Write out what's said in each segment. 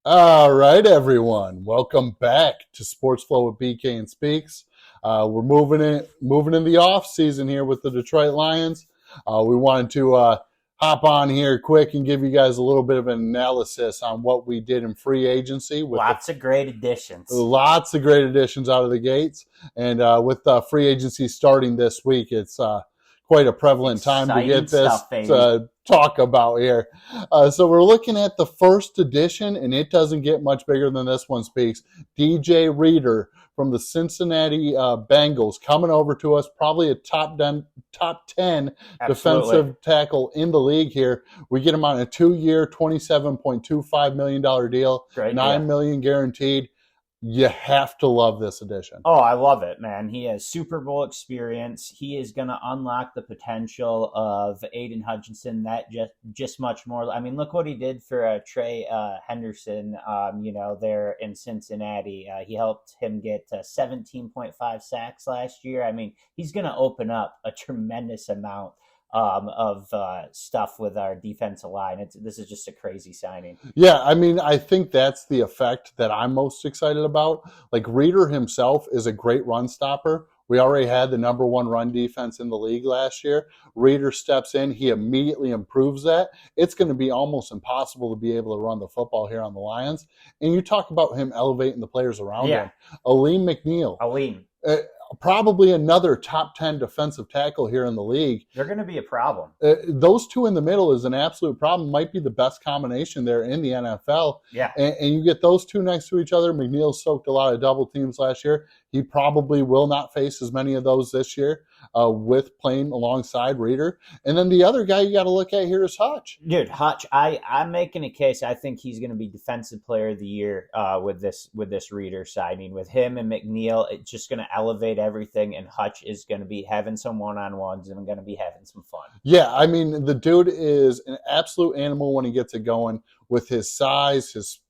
All right, everyone. Welcome back to Sports Flow with BK and Speaks. We're moving in the off season here with the Detroit Lions. We wanted to hop on here quick and give you guys a little bit of an analysis on what we did in free agency with Lots of great additions. lots of great additions out of the gates, and with free agency starting this week, it's quite a prevalent time to Exciting get this stuff, baby. talk about here. So we're looking at the first edition, and it doesn't get much bigger than this one speaks. DJ Reader from the Cincinnati Bengals coming over to us, probably a top 10 Absolutely. defensive tackle in the league here. We get him on a 2-year, $27.25 million deal, Great $9 deal. million guaranteed. You have to love this addition. Oh, I love it, man. He has Super Bowl experience. He is going to unlock the potential of Aiden Hutchinson that just much more. I mean, look what he did for Trey Henderson, there in Cincinnati. He helped him get 17.5 sacks last year. I mean, he's going to open up a tremendous amount of stuff with our defensive line. This is just a crazy signing. Yeah, I mean, I think that's the effect that I'm most excited about. Like, Reader himself is a great run stopper. We already had the number one run defense in the league last year. Reader steps in. He immediately improves that. It's going to be almost impossible to be able to run the football here on the Lions. And you talk about him elevating the players around him. Aleem McNeil. Probably another top 10 defensive tackle here in the league. They're going to be a problem. Those two in the middle is an absolute problem. Might be the best combination there in the NFL. Yeah. And you get those two next to each other. McNeil soaked a lot of double teams last year. He probably will not face as many of those this year with playing alongside Reader. And then the other guy you got to look at here is Hutch. Dude, Hutch, I'm making a case. I think he's going to be Defensive Player of the Year with this Reader signing. With him and McNeil, it's just going to elevate everything, and Hutch is going to be having some one-on-ones and going to be having some fun. Yeah, I mean, the dude is an absolute animal when he gets it going with his size, his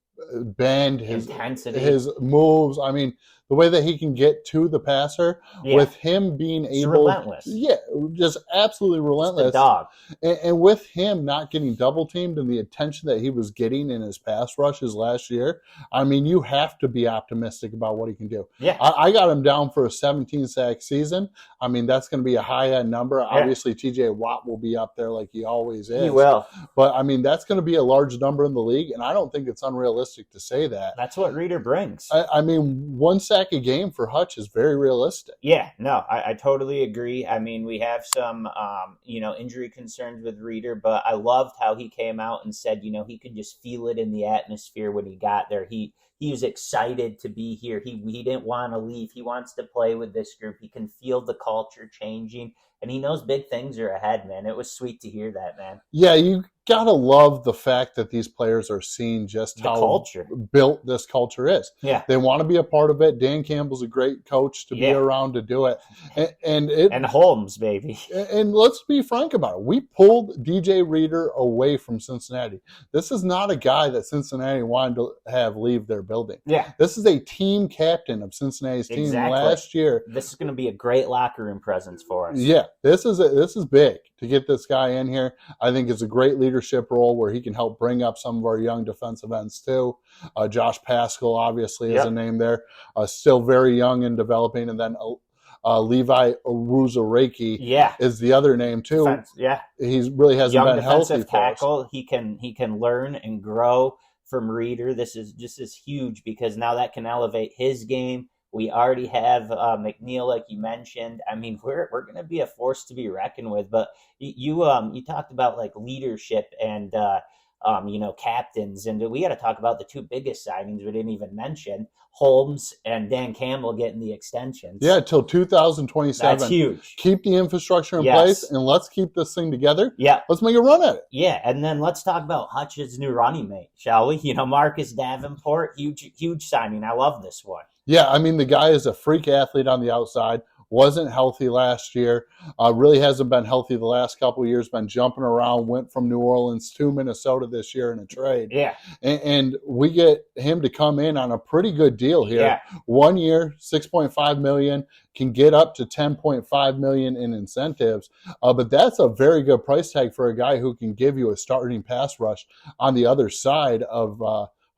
bend, his intensity, his moves. I mean, the way that he can get to the passer with him being able, relentless. Yeah, just absolutely relentless. It's the dog. And with him not getting double teamed and the attention that he was getting in his pass rushes last year, I mean, you have to be optimistic about what he can do. Yeah, I got him down for a 17 sack season. I mean, that's going to be a high end number. Yeah. Obviously, TJ Watt will be up there like he always is. He will. But I mean, that's going to be a large number in the league, and I don't think it's unrealistic to say that. That's what Reader brings. I mean, 1 sack a game for Hutch is very realistic. Yeah, no, I totally agree. I mean, we have some, injury concerns with Reader, but I loved how he came out and said, he could just feel it in the atmosphere when he got there. He was excited to be here. He didn't want to leave. He wants to play with this group. He can feel the culture changing, and he knows big things are ahead, man. It was sweet to hear that, man. Yeah, you gotta love the fact that these players are seeing just how built this culture is. Yeah, they want to be a part of it. Dan Campbell's a great coach to be around to do it, and Holmes, baby. And let's be frank about it. We pulled DJ Reader away from Cincinnati. This is not a guy that Cincinnati wanted to have leave their building. Yeah, this is a team captain of Cincinnati's team last year. This is going to be a great locker room presence for us. Yeah, this is big to get this guy in here. I think it's a great leadership role where he can help bring up some of our young defensive ends too. Josh Pascal obviously is a name there, still very young and developing, and then Levi Owuzurike is the other name too. He really hasn't young been healthy. Defensive tackle. He can learn and grow from Reader. This is huge because now that can elevate his game. We already have McNeil, like you mentioned. I mean, we're going to be a force to be reckoned with. But you talked about like leadership and captains, and we got to talk about the two biggest signings we didn't even mention: Holmes and Dan Campbell getting the extensions. Yeah, till 2027. That's huge. Keep the infrastructure in place, and let's keep this thing together. Yeah, let's make a run at it. Yeah, and then let's talk about Hutch's new running mate, shall we? Marcus Davenport, huge signing. I love this one. Yeah, I mean, the guy is a freak athlete on the outside. Wasn't healthy last year. Really hasn't been healthy the last couple of years. Been jumping around. Went from New Orleans to Minnesota this year in a trade. Yeah. And we get him to come in on a pretty good deal here. Yeah. 1 year, $6.5 million. Can get up to $10.5 million in incentives. But that's a very good price tag for a guy who can give you a starting pass rush on the other side of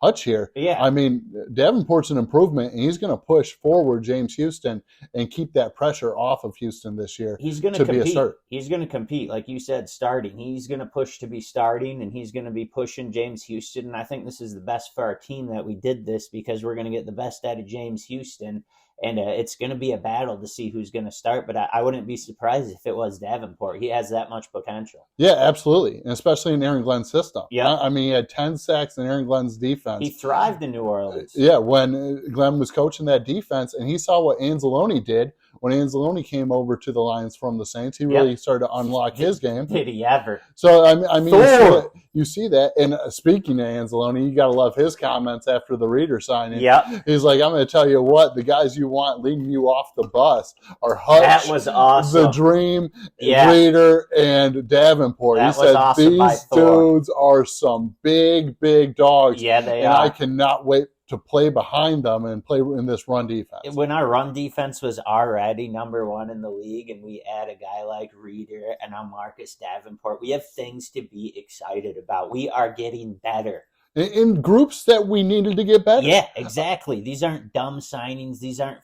Hutch here. Yeah. I mean, Davenport's an improvement, and he's going to push forward James Houston and keep that pressure off of Houston this year. He's going to to be a compete. start. He's going to compete, like you said, starting. He's going to push to be starting, and he's going to be pushing James Houston. And I think this is the best for our team that we did this, because we're going to get the best out of James Houston. And it's going to be a battle to see who's going to start. But I wouldn't be surprised if it was Davenport. He has that much potential. Yeah, absolutely. And especially in Aaron Glenn's system. Yeah. I mean, he had 10 sacks in Aaron Glenn's defense. He thrived in New Orleans. Yeah, when Glenn was coaching that defense, and he saw what Anzalone did when Anzalone came over to the Lions from the Saints. He really started to unlock his game. Did he ever? So, I mean you see that. And speaking of Anzalone, you got to love his comments after the Reader signing. Yep. He's like, I'm going to tell you what, the guys you want leading you off the bus are Hutch, That was awesome. The Dream, Reader, and Davenport. That he was said, awesome by these Thor. dudes are some big, big dogs. Yeah, they and are. I cannot wait to play behind them and play in this run defense. When our run defense was already number one in the league, and we add a guy like Reader and now Marcus Davenport, we have things to be excited about. We are getting better. In groups that we needed to get better. Yeah, exactly. These aren't dumb signings. These aren't,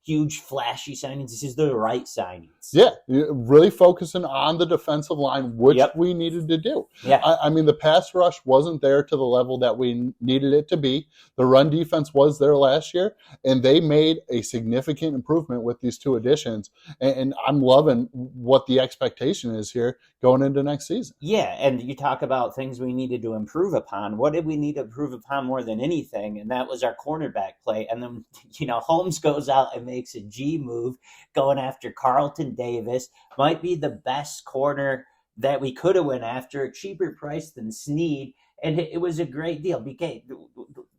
huge flashy signings. This is the right signings. Yeah, really focusing on the defensive line, which we needed to do. Yeah. I mean, the pass rush wasn't there to the level that we needed it to be. The run defense was there last year, and they made a significant improvement with these two additions. And I'm loving what the expectation is here going into next season. Yeah, and you talk about things we needed to improve upon. What did we need to improve upon more than anything? And that was our cornerback play. And then, Holmes goes out and makes a G move going after Carlton Davis. Might be the best corner that we could have went after, a cheaper price than Snead. And it was a great deal. BK,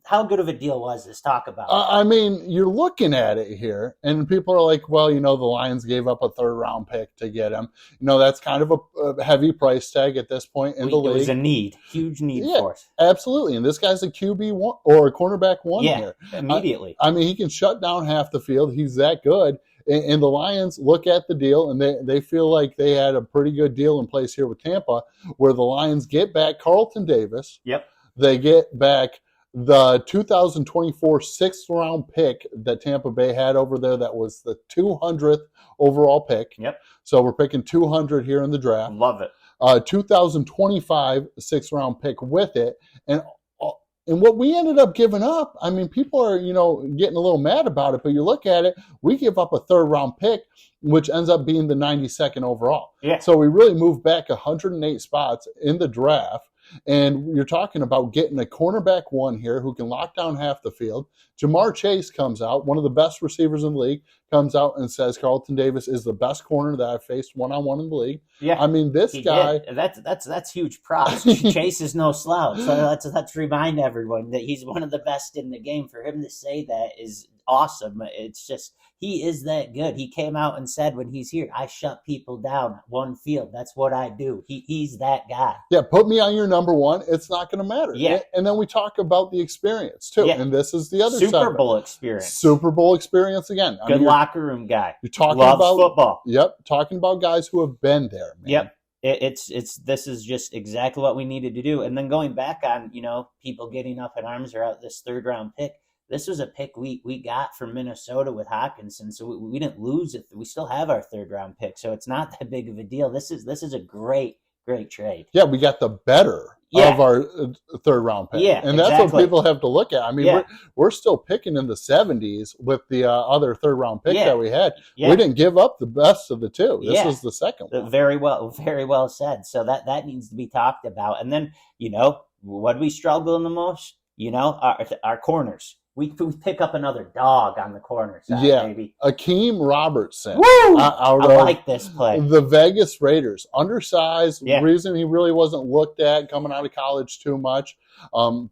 how good of a deal was this? Talk about it. I mean, you're looking at it here, and people are like, well, the Lions gave up a third-round pick to get him. That's kind of a heavy price tag at this point in the league. It was a need, huge need for us. Absolutely, and this guy's a QB1 or a cornerback one here. Immediately. I mean, he can shut down half the field. He's that good. And the Lions look at the deal, and they feel like they had a pretty good deal in place here with Tampa, where the Lions get back Carlton Davis. Yep. They get back the 2024 sixth-round pick that Tampa Bay had over there. That was the 200th overall pick. Yep. So we're picking 200 here in the draft. Love it. 2025 sixth-round pick with it. And what we ended up giving up, I mean, people are, getting a little mad about it, but you look at it, we give up a third-round pick, which ends up being the 92nd overall. Yeah. So we really moved back 108 spots in the draft. And you're talking about getting a cornerback one here who can lock down half the field. Jamar Chase comes out, one of the best receivers in the league, comes out and says Carlton Davis is the best corner that I've faced one-on-one in the league. Yeah, I mean, this guy did. That's huge props. Chase is no slouch. So let's remind everyone that he's one of the best in the game. For him to say that is awesome. It's just, he is that good. He came out and said when he's here, I shut people down one field. That's what I do. He's that guy. Yeah, put me on your number one. It's not going to matter. Yeah. And then we talk about the experience, too. Yeah. And this is the other side. Super Bowl experience. Super Bowl experience again. Good locker room guy. You're talking Loves about football. Yep, talking about guys who have been there, man. Yep. This is just exactly what we needed to do. And then going back on, people getting up in arms about this third round pick. This was a pick we got from Minnesota with Hawkinson, so we didn't lose it. We still have our third round pick, so it's not that big of a deal. This is a great trade. Yeah, we got the better of our third round pick. Yeah, and that's what people have to look at. I mean, we're still picking in the 70s with the other third round pick that we had. Yeah. We didn't give up the best of the two. This was the second one. Very well said. So that needs to be talked about. And then, what we struggle in the most? Our corners. We pick up another dog on the corner side, baby. Akeem Robertson. Woo! I like this play. The Vegas Raiders. Undersized. Reason he really wasn't looked at coming out of college too much.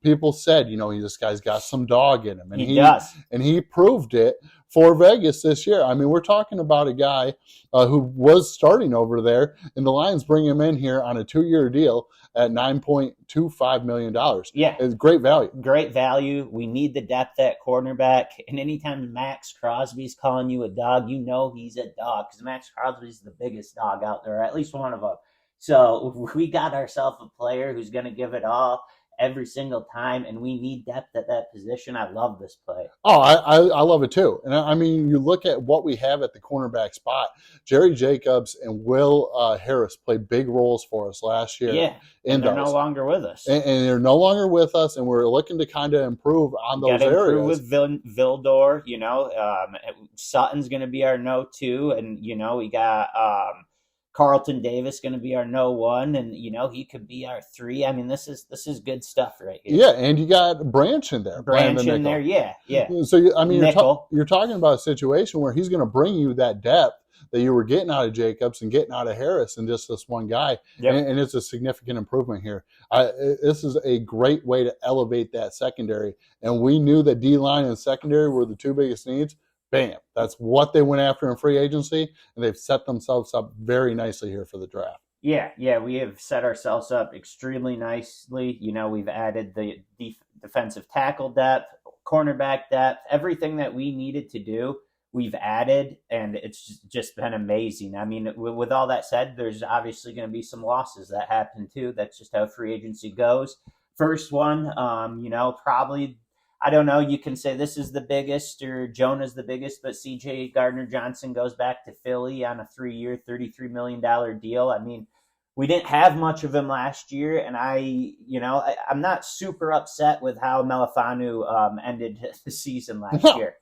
People said, this guy's got some dog in him. And he does. And he proved it for Vegas this year. I mean, we're talking about a guy who was starting over there, and the Lions bring him in here on a 2-year deal at $9.25 million. Yeah. It's great value. Great value. We need the depth at cornerback. And anytime Max Crosby's calling you a dog, he's a dog, because Max Crosby's the biggest dog out there, or at least one of them. So we got ourselves a player who's going to give it all. every single time, and we need depth at that position. I love this play. Oh, I love it too. And I mean, you look at what we have at the cornerback spot. Jerry Jacobs and Will Harris played big roles for us last year. Yeah, and they're no longer with us. And they're no longer with us, and we're looking to kind of improve on those areas. Improve with Vildor, Sutton's going to be our no 2, and we got Carlton Davis going to be our no 1, and he could be our 3. I mean, this is good stuff right here. Yeah, and you got Branch in there. Branch in there, yeah. So I mean, you're talking about a situation where he's going to bring you that depth that you were getting out of Jacobs and getting out of Harris and just this one guy. Yep. And it's a significant improvement here. This is a great way to elevate that secondary. And we knew that D-line and secondary were the 2 biggest needs. Bam. That's what they went after in free agency, and they've set themselves up very nicely here for the draft. Yeah, we have set ourselves up extremely nicely. We've added the defensive tackle depth, cornerback depth, everything that we needed to do. We've added, and it's just been amazing. I mean, with all that said, there's obviously going to be some losses that happen too. That's just how free agency goes. First one, probably, I don't know, you can say this is the biggest or Jonah's the biggest, but CJ Gardner-Johnson goes back to Philly on a 3-year, $33 million deal. I mean, we didn't have much of him last year, and I'm not super upset with how Melifonwu ended the season last year.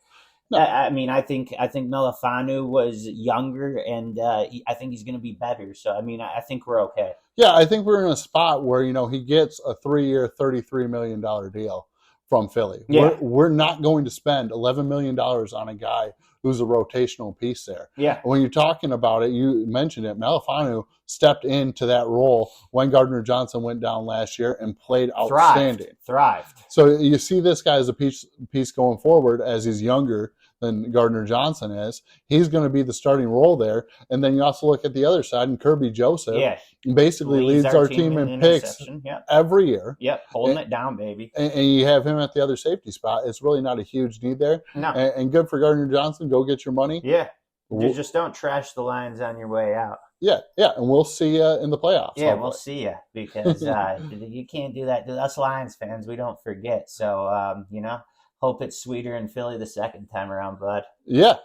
No. I mean, I think Melifonwu was younger, and I think he's going to be better. So, I mean, I think we're okay. Yeah, I think we're in a spot where, he gets a 3-year, $33 million deal from Philly. Yeah. We're not going to spend $11 million on a guy who's a rotational piece there. Yeah. When you're talking about it, you mentioned it, Melifonwu stepped into that role when Gardner-Johnson went down last year and played outstanding. Thrived. So you see this guy as a piece going forward as he's younger than Gardner-Johnson is. He's going to be the starting role there. And then you also look at the other side, and Kirby Joseph basically leads our team in picks every year. Yep, holding it down, baby. And you have him at the other safety spot. It's really not a huge need there. No. And good for Gardner-Johnson. Go get your money. Yeah. You just don't trash the Lions on your way out. Yeah, and we'll see you in the playoffs. Yeah, we'll see you because you can't do that. Us Lions fans, we don't forget. So, hope it's sweeter in Philly the second time around, bud. Yeah.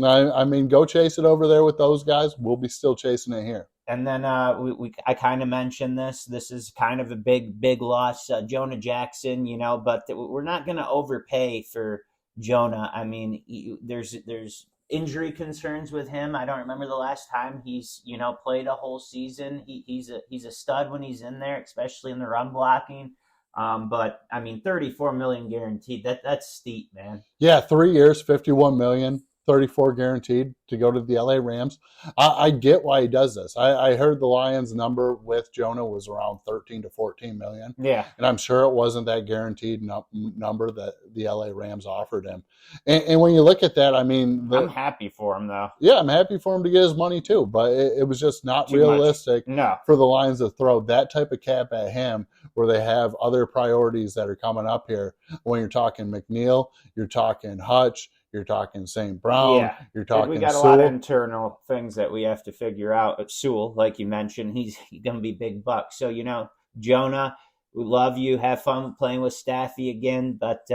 I mean, go chase it over there with those guys. We'll be still chasing it here. And then I kind of mentioned this. This is kind of a big loss, Jonah Jackson. But we're not going to overpay for Jonah. I mean, there's injury concerns with him. I don't remember the last time he's played a whole season. He's a stud when he's in there, especially in the run blocking. But I mean, $34 million guaranteed. That's steep, man. Yeah, 3 years, $51 million, 34 guaranteed to go to the LA Rams. I get why he does this. I heard the Lions number with Jonah was around 13 to 14 million. Yeah, and I'm sure it wasn't that guaranteed number that the LA Rams offered him. And when you look at that, I mean, I'm happy for him though. Yeah, I'm happy for him to get his money too, but it was just not realistic for the Lions to throw that type of cap at him where they have other priorities that are coming up here. When you're talking McNeil, you're talking Hutch, you're talking St. Brown, you're talking we got Sewell. A lot of internal things that we have to figure out. At Sewell, like you mentioned, he's going to be big bucks. So, Jonah, we love you. Have fun playing with Staffy again. But,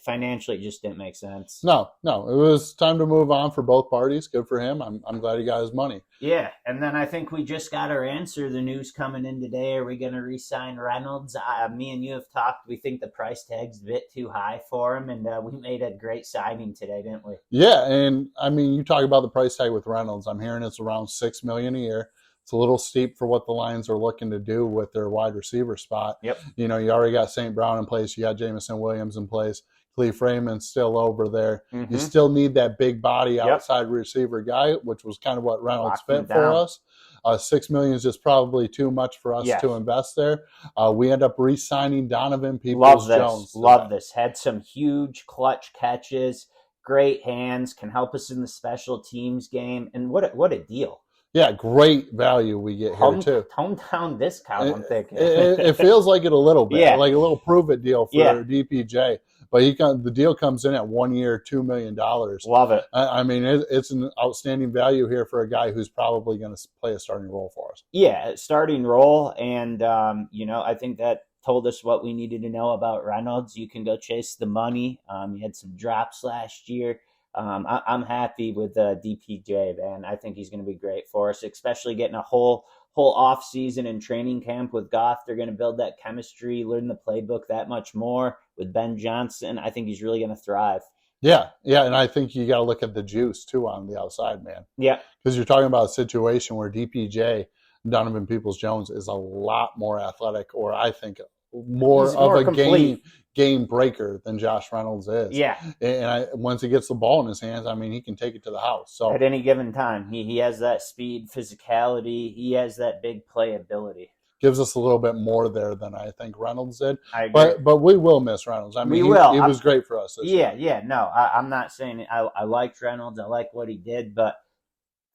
financially, it just didn't make sense. No. It was time to move on for both parties. Good for him. I'm glad he got his money. Yeah, and then I think we just got our answer. The news coming in today, are we going to re-sign Reynolds? Me and you have talked. We think the price tag's a bit too high for him, and we made a great signing today, didn't we? Yeah, and, I mean, you talk about the price tag with Reynolds. I'm hearing it's around $6 million a year. It's a little steep for what the Lions are looking to do with their wide receiver spot. Yep. You already got St. Brown in place. You got Jamison Williams in place. Cleve Freeman's still over there. Mm-hmm. You still need that big body outside receiver guy, which was kind of what Reynolds fit for us. $6 million is just probably too much for us to invest there. We end up re-signing Donovan Peoples-Jones. Love this. Had some huge clutch catches, great hands, can help us in the special teams game. And what a deal. Yeah, great value we get here, too. Hometown discount, I'm thinking. It feels like it a little bit, like a little prove-it deal for DPJ. But the deal comes in at 1 year, $2 million. Love it. I mean, it's an outstanding value here for a guy who's probably going to play a starting role for us. Yeah, starting role. And, I think that told us what we needed to know about Reynolds. You can go chase the money. He had some drops last year. I'm happy with DPJ, man. I think he's going to be great for us, especially getting a whole off season and training camp with Goff. They're going to build that chemistry, learn the playbook that much more with Ben Johnson. I think he's really going to thrive. Yeah, and I think you got to look at the juice too on the outside, man. Yeah, because you're talking about a situation where DPJ, Donovan Peoples-Jones, is a lot more athletic, or I think more He's of more a complete. game breaker than Josh Reynolds is. Yeah, and once he gets the ball in his hands, I mean, he can take it to the house. So at any given time, he has that speed, physicality. He has that big play ability. gives us a little bit more there than I think Reynolds did. I agree. But we will miss Reynolds. I mean, we will. He was great for us this year. Yeah. No, I'm not saying I liked Reynolds. I like what he did, but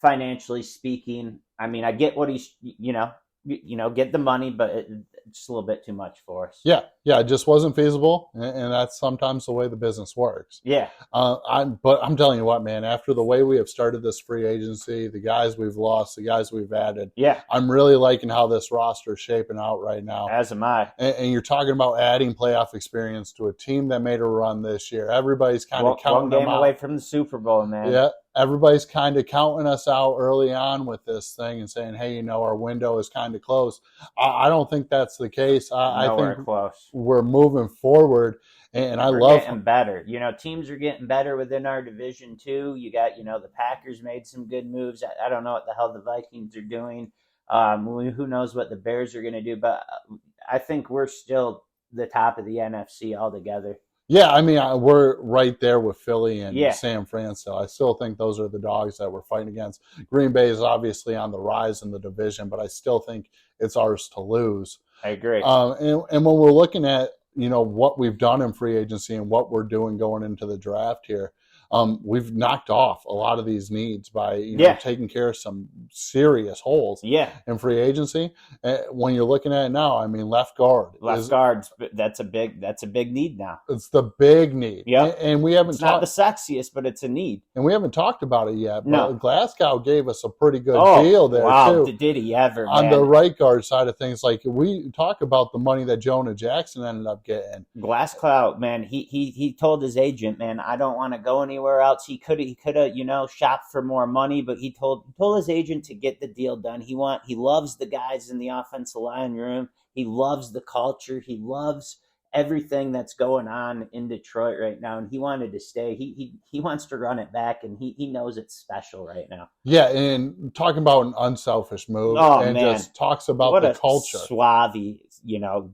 financially speaking, I mean, I get what he's get the money, but it's a little bit too much for us. Yeah, it just wasn't feasible, and that's sometimes the way the business works. Yeah. But I'm telling you what, man, after the way we have started this free agency, the guys we've lost, the guys we've added, yeah, I'm really liking how this roster is shaping out right now. As am I. And you're talking about adding playoff experience to a team that made a run this year. Everybody's kind of counting one game them away out. from the Super Bowl, man. Yeah. Everybody's kind of counting us out early on with this thing and saying, hey, our window is kind of close. I don't think that's the case. I think close. We're moving forward, and We're love getting better. Teams are getting better within our division, too. You got, the Packers made some good moves. I don't know what the hell the Vikings are doing. Who knows what the Bears are going to do, but I think we're still the top of the NFC altogether. Yeah, I mean, we're right there with Philly and Yeah. San Francisco. I still think those are the dogs that we're fighting against. Green Bay is obviously on the rise in the division, but I still think it's ours to lose. I agree. And when we're looking at, what we've done in free agency and what we're doing going into the draft here, we've knocked off a lot of these needs by taking care of some serious holes in free agency. When you're looking at it now, I mean, left guard, that's a big need now. It's the big need. Yeah, and we haven't. It's not the sexiest, but it's a need. And we haven't talked about it yet. But No. Glasgow gave us a pretty good deal there wow, too. did he ever? On man. the right guard side of things, like we talk about the money that Jonah Jackson ended up getting. Glasgow, man, he told his agent, man, I don't want to go anywhere else. He could have shopped for more money, but he told his agent to get the deal done. He loves the guys in the offensive line room. He loves the culture. He loves everything that's going on in Detroit right now, and he wanted to stay. He wants to run it back, and he knows it's special right now. Yeah, and talking about an unselfish move, man. just talks about What the a culture. Suave,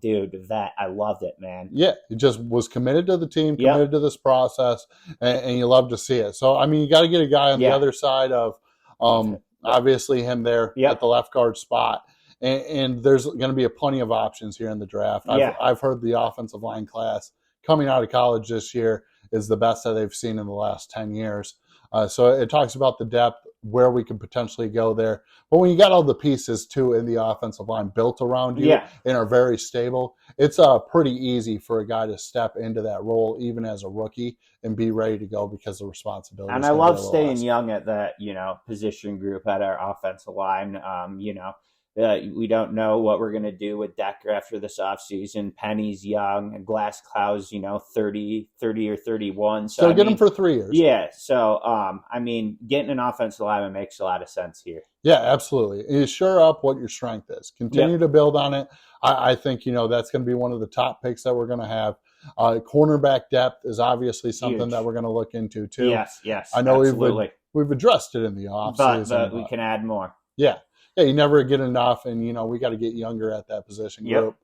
dude, that I loved it, man. Yeah, he just was committed to the team, committed to this process, and you love to see it. So, I mean, you got to get a guy on the other side of, obviously, him there at the left guard spot. And there's going to be plenty of options here in the draft. I've heard the offensive line class coming out of college this year is the best that they've seen in the last 10 years. So it talks about the depth, where we could potentially go there. But when you got all the pieces, too, in the offensive line built around you and are very stable, it's pretty easy for a guy to step into that role, even as a rookie, and be ready to go because the responsibility. And I love staying young at that, position group at our offensive line. We don't know what we're going to do with Decker after this offseason. Penny's young, and Glasgow's, 30 or 31. So get him for 3 years. Yeah. So, getting an offensive lineman makes a lot of sense here. Yeah, absolutely. You sure up what your strength is. Continue to build on it. I think, that's going to be one of the top picks that we're going to have. Cornerback depth is obviously something that we're going to look into, too. Yes. I know absolutely. we've addressed it in the offseason. But we can add more. Yeah. Yeah, you never get enough, and, we got to get younger at that position group.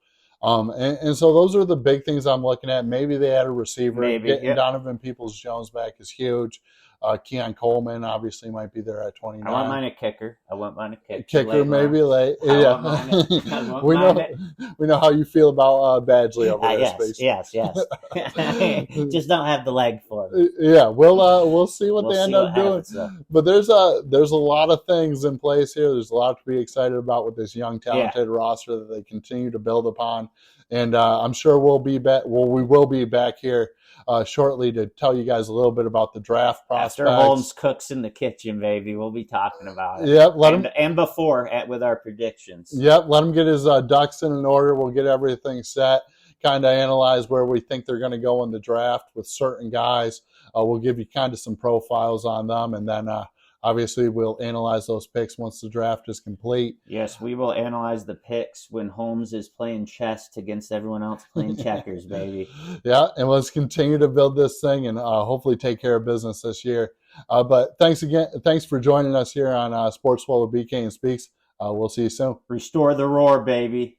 And so those are the big things I'm looking at. Maybe they add a receiver. Getting Donovan Peoples-Jones back is huge. Keon Coleman obviously might be there at 29. I want mine a kicker. Kicker maybe late. We know how you feel about Badgley over there. Yes. Just don't have the leg for it. Yeah, we'll see what they end up doing. Happens, but there's a lot of things in place here. There's a lot to be excited about with this young, talented roster that they continue to build upon. And I'm sure we'll be back. Well, we will be back here shortly to tell you guys a little bit about the draft After prospects. Holmes cooks in the kitchen, baby, we'll be talking about it. Yep, And before with our predictions. let him get his ducks in order. We'll get everything set. Kind of analyze where we think they're going to go in the draft with certain guys. We'll give you kind of some profiles on them, and then obviously we'll analyze those picks once the draft is complete. Yes, we will analyze the picks when Holmes is playing chess against everyone else playing checkers, baby. Yeah, and let's continue to build this thing and hopefully take care of business this year. But thanks again. Thanks for joining us here on Sports World with BK and Speaks. We'll see you soon. Restore the roar, baby.